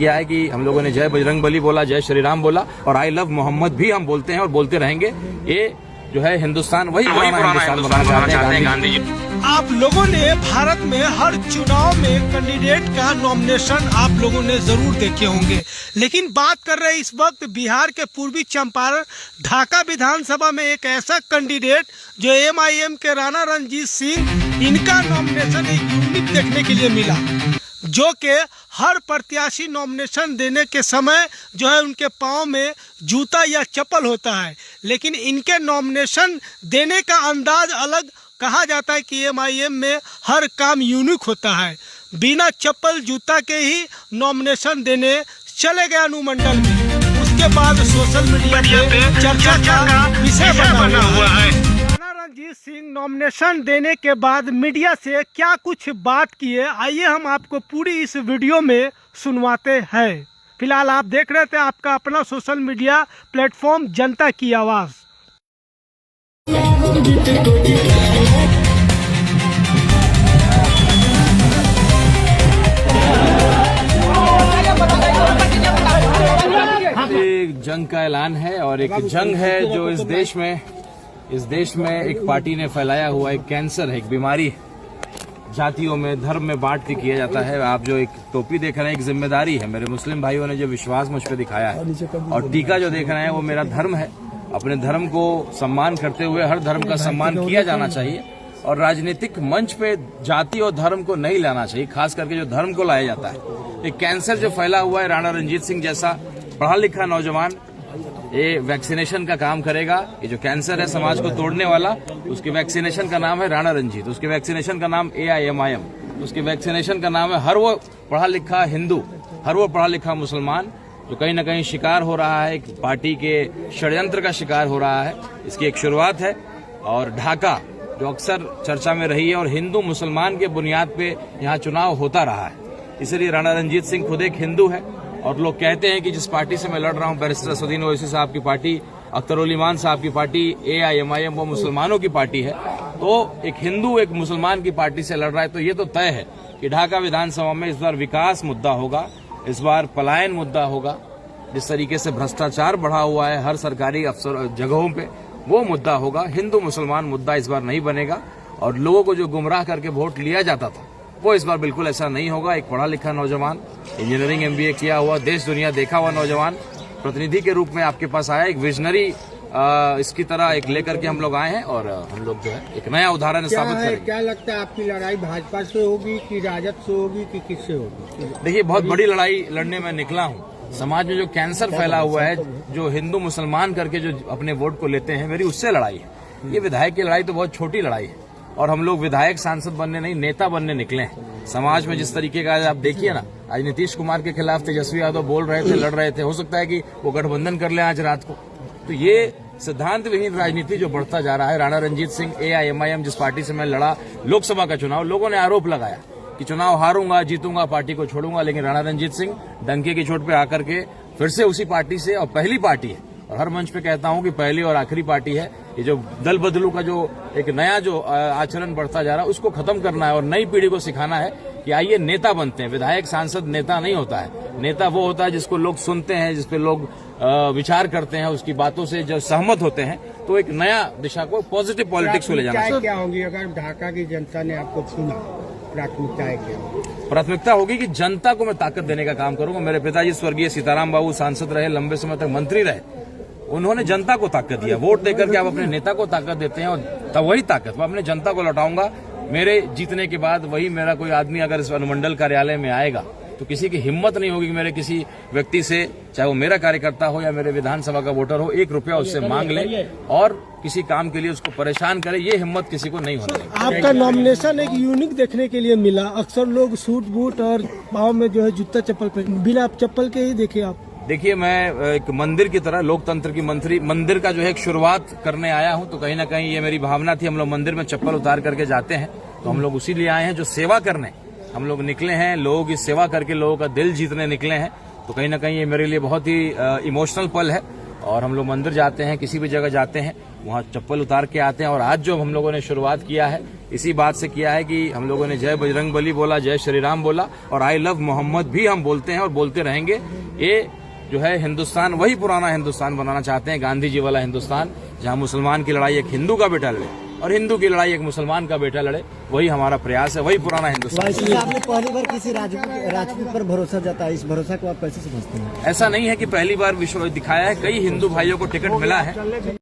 किया है कि हम लोगों ने जय बजरंगबली बोला, जय श्री राम बोला और आई लव मोहम्मद भी हम बोलते हैं और बोलते रहेंगे। ये जो है हिंदुस्तान वही पुराना हिंदुस्तान बनाना चाहते हैं गांधी जी। आप लोगों ने भारत में हर चुनाव में कैंडिडेट का नॉमिनेशन आप लोगों ने जरूर देखे होंगे, लेकिन बात कर रहे हैं इस वक्त बिहार के पूर्वी चंपारण ढाका विधानसभा में एक ऐसा कैंडिडेट जो MIM के राणा रणजीत सिंह, इनका नॉमिनेशन एक यूनिक देखने के लिए मिला, जो कि हर प्रत्याशी नॉमिनेशन देने के समय जो है उनके पाँव में जूता या चप्पल होता है, लेकिन इनके नॉमिनेशन देने का अंदाज अलग। कहा जाता है कि MIM में हर काम यूनिक होता है। बिना चप्पल जूता के ही नॉमिनेशन देने चले गए अनुमंडल में। उसके बाद सोशल मीडिया पे चर्चा का विषय बना हुआ है। राणा रणजीत सिंह नॉमिनेशन देने के बाद मीडिया से क्या कुछ बात किए, आइए हम आपको पूरी इस वीडियो में सुनवाते हैं। फिलहाल आप देख रहे थे आपका अपना सोशल मीडिया प्लेटफॉर्म जनता की आवाज। एक जंग का ऐलान है और एक जंग है जो इस देश में एक पार्टी ने फैलाया हुआ एक कैंसर है, एक बीमारी, जातियों में धर्म में बांट के किया जाता है। आप जो एक टोपी देख रहे हैं एक जिम्मेदारी है, मेरे मुस्लिम भाइयों ने जो विश्वास मुझ पर दिखाया है, और टीका जो देख रहे हैं वो मेरा धर्म है। अपने धर्म को सम्मान करते हुए हर धर्म का सम्मान किया जाना चाहिए और राजनीतिक मंच पे जाति और धर्म को नहीं लाना चाहिए, खास करके जो धर्म को लाया जाता है। एक कैंसर जो फैला हुआ है, राणा रणजीत सिंह जैसा पढ़ा लिखा नौजवान ये वैक्सीनेशन का काम करेगा। ये जो कैंसर है समाज को तोड़ने वाला, उसके वैक्सीनेशन का नाम है राणा रणजीत, उसके वैक्सीनेशन का नाम AIMIM, उसके वैक्सीनेशन का नाम है हर वो पढ़ा लिखा हिंदू, हर वो पढ़ा लिखा मुसलमान जो कहीं न कहीं शिकार हो रहा है, एक पार्टी के षड्यंत्र का शिकार हो रहा है। इसकी एक शुरुआत है और ढाका जो अक्सर चर्चा में रही है और हिंदू मुसलमान के बुनियाद पे यहाँ चुनाव होता रहा है, इसलिए राणा रणजीत सिंह खुद एक हिंदू है। और लोग कहते हैं कि जिस पार्टी से मैं लड़ रहा हूँ, बैरिस्टर असदुद्दीन ओवैसी साहब की पार्टी, अख्तर उल ईमान साहब की पार्टी, AIMIM वो मुसलमानों की पार्टी है, तो एक हिंदू एक मुसलमान की पार्टी से लड़ रहा है, तो ये तो तय है कि ढाका विधानसभा में इस बार विकास मुद्दा होगा, इस बार पलायन मुद्दा होगा। जिस तरीके से भ्रष्टाचार बढ़ा हुआ है हर सरकारी अफसर जगहों पे, वो मुद्दा होगा। हिंदू मुसलमान मुद्दा इस बार नहीं बनेगा और लोगों को जो गुमराह करके वोट लिया जाता था वो इस बार बिल्कुल ऐसा नहीं होगा। एक पढ़ा लिखा नौजवान, इंजीनियरिंग MBA किया हुआ, देश दुनिया देखा हुआ नौजवान प्रतिनिधि के रूप में आपके पास आया, एक विजनरी इसकी तरह एक लेकर के हम लोग आए हैं और हम लोग जो है एक नया उदाहरण स्थापित करेंगे। क्या लगता है आपकी लड़ाई भाजपा से होगी कि राजद से होगी कि किससे होगी? देखिए, बहुत बड़ी लड़ाई लड़ने में निकला हूँ। समाज में जो कैंसर फैला हुआ है, जो हिंदू मुसलमान करके जो अपने वोट को लेते हैं, मेरी उससे लड़ाई है। ये विधायक की लड़ाई तो बहुत छोटी लड़ाई है और हम लोग विधायक सांसद बनने नहीं, नेता बनने निकले हैं। समाज में जिस तरीके का आप देखिए ना, आज नीतीश कुमार के खिलाफ तेजस्वी यादव बोल रहे थे, लड़ रहे थे, हो सकता है कि वो गठबंधन कर ले आज रात को। तो ये सिद्धांत विहीन राजनीति जो बढ़ता जा रहा है। राणा रणजीत सिंह, AIMIM जिस पार्टी से मैं लड़ा लोकसभा का चुनाव, लोगों ने आरोप लगाया कि चुनाव हारूंगा, जीतूंगा, पार्टी को छोड़ूंगा, लेकिन राणा रणजीत सिंह डंके की चोट पे आकर के फिर से उसी पार्टी से, और पहली पार्टी है और हर मंच पे कहता हूं कि पहली और आखिरी पार्टी है। ये जो दल बदलू का जो एक नया जो आचरण बढ़ता जा रहा है, उसको खत्म करना है और नई पीढ़ी को सिखाना है कि आइए नेता बनते हैं। विधायक सांसद नेता नहीं होता है, नेता वो होता है जिसको लोग सुनते हैं, जिसपे लोग विचार करते हैं, उसकी बातों से जो सहमत होते हैं, तो एक नया दिशा को पॉजिटिव पॉलिटिक्स को ले जाना चाहिए। क्या होगी अगर ढाका की जनता ने आपको चुना? प्राथमिकताएं क्या? प्राथमिकता होगी कि जनता को मैं ताकत देने का काम करूंगा। मेरे पिताजी स्वर्गीय सीताराम बाबू सांसद रहे, लंबे समय तक मंत्री रहे, उन्होंने जनता को ताकत दिया। वोट देकर के आप अपने नेता को ताकत देते हैं और तब वही ताकत मैं अपने जनता को लौटाऊंगा। मेरे जीतने के बाद वही मेरा कोई आदमी अगर इस अनुमंडल कार्यालय में आएगा तो किसी की हिम्मत नहीं होगी कि मेरे किसी व्यक्ति से, चाहे वो मेरा कार्यकर्ता हो या मेरे विधानसभा का वोटर हो, 1 रुपया उससे मांग ले और किसी काम के लिए उसको परेशान करे। ये हिम्मत किसी को नहीं होनी। आपका नॉमिनेशन एक यूनिक देखने के लिए मिला। अक्सर लोग सूट बूट और पाँव में जो है जूता चप्पल पे, बिना आप चप्पल के ही देखे आप। देखिए, मैं एक मंदिर की तरह लोकतंत्र की मंदिर का जो है एक शुरुआत करने आया हूं, तो कहीं ना कहीं ये मेरी भावना थी। हम लोग मंदिर में चप्पल उतार करके जाते हैं, तो हम लोग उसी लिए आए हैं जो सेवा करने हम लोग निकले हैं। लोगों की सेवा करके लोगों का दिल जीतने निकले हैं, तो कहीं ना कहीं ये मेरे लिए बहुत ही इमोशनल पल है और हम लोग मंदिर जाते हैं, किसी भी जगह जाते हैं, वहाँ चप्पल उतार के आते हैं। और आज जो हम लोगों ने शुरुआत किया है इसी बात से किया है कि हम लोगों ने जय बजरंगबली बोला, जय श्री राम बोला, और आई लव मोहम्मद भी हम बोलते हैं और बोलते रहेंगे। ये जो है हिंदुस्तान, वही पुराना हिंदुस्तान बनाना चाहते हैं, गांधी जी वाला हिंदुस्तान, जहाँ मुसलमान की लड़ाई एक हिंदू का बेटा लड़े और हिंदू की लड़ाई एक मुसलमान का बेटा लड़े। वही हमारा प्रयास है, वही पुराना हिंदुस्तान। आपने पहली बार किसी राजपूत पर भरोसा जताया, इस भरोसा को आप कैसे समझते हैं? ऐसा नहीं है कि पहली बार विश्व दिखाया है, कई हिंदू भाइयों को टिकट मिला है।